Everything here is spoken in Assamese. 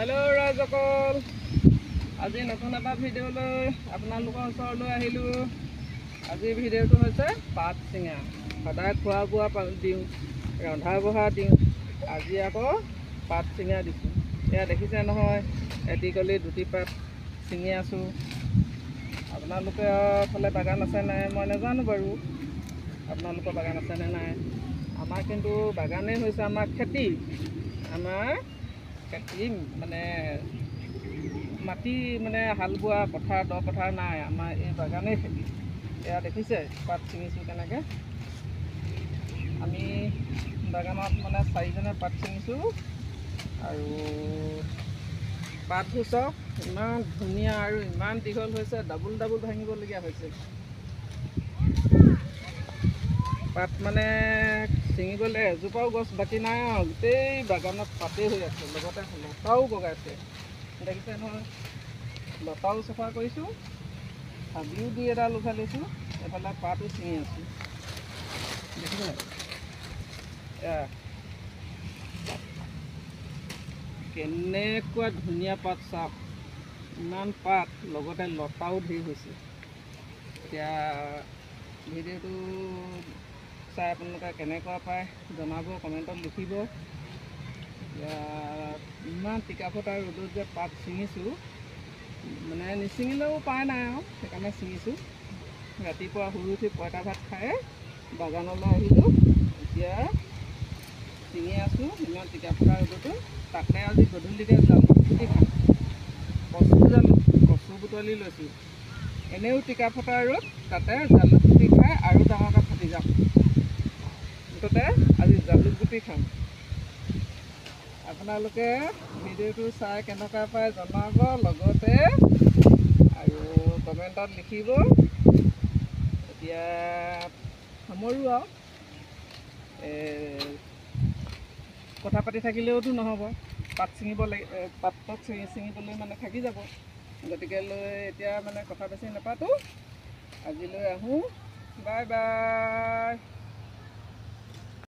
हेलो राजकल आज नतुन एटा भिडिओলৈ আপোনালোকৰ ওচৰলৈ আহিলো। আজি ভিডিঅ'টো হৈছে পাত চিঙা। সদায় খোৱা বোৱা দিওঁ, ৰন্ধা বঢ়া দিওঁ, আজি আকৌ পাত চিঙা দিছোঁ। এয়া দেখিছে নহয়, এটি কলি দুটি পাত চিঙি আছোঁ। আপোনালোকৰ ফালে বাগান আছে নাই মই নাজানো বাৰু, আপোনালোকৰ বাগান আছে নে নাই। আমাৰ কিন্তু বাগানেই হৈছে আমাৰ খেতি। আমাৰ খেতি মানে মাটি মানে হাল বোৱা পথাৰ দ পথাৰ নাই, আমাৰ এই বাগানেই খেতি। এয়া দেখিছে পাত ছিঙিছোঁ কেনেকৈ। আমি বাগানত মানে 4জনে পাত ছিঙিছোঁ আৰু পাতবোৰ চাওক ইমান ধুনীয়া আৰু ইমান দীঘল হৈছে, ডাবুল ডাবুল ভাঙিবলগীয়া হৈছে। পাত মানে ছিঙিবলৈ এজোপাও গছ বাকী নাই আৰু গোটেই বাগানত পাতেই হৈ আছে, লগতে লতাও বগাইছে। দেখিছে নহয়, লতাও চফা কৰিছোঁ, হাবিও দুই এডাল উঘালিছোঁ, এফালে পাতো ছিঙি আছোঁ। দেখিছে এয়া কেনেকুৱা ধুনীয়া পাত চাওক, ইমান পাত লগতে লতাও ধেৰ হৈছে। এতিয়া ভিডিঅ'টো চাই আপোনালোকে কেনেকুৱা পায় জনাব, কমেণ্টত লিখিব। এতিয়া ইমান টিকাফটা ৰ'দত যে পাত ছিঙিছোঁ, মানে নিছিঙিলেও উপায় নাই আৰু সেইকাৰণে ছিঙিছোঁ। ৰাতিপুৱা শুই উঠি পঁইতা ভাত খাই বাগানলৈ আহিলোঁ, এতিয়া ছিঙি আছোঁ ইমান টিকাফটা ৰ'দতো। তাতে আজি গধূলিকৈ জালুক গুটি খাম, কচু বুটলি লৈছোঁ। এনেও টিকাফটা ৰ'দ, তাতে জালুক গুটি খাই আৰু ডাঙৰকৈ ফাটি যাম। মুঠতে আজি জালুক গুটি খাম। আপোনালোকে ভিডিঅ'টো চাই কেনেকুৱা পায় জনাব, লগতে আৰু কমেণ্টত লিখিব। এতিয়া সামৰোঁ আৰু কথা পাতি থাকিলেওতো নহ'ব, পাত ছিঙিব পাতত ছিঙিবলৈ মানে থাকি যাব। গতিকে এতিয়া মানে কথা বেছি নাপাতোঁ, আজিলৈ আহোঁ। Bye bye.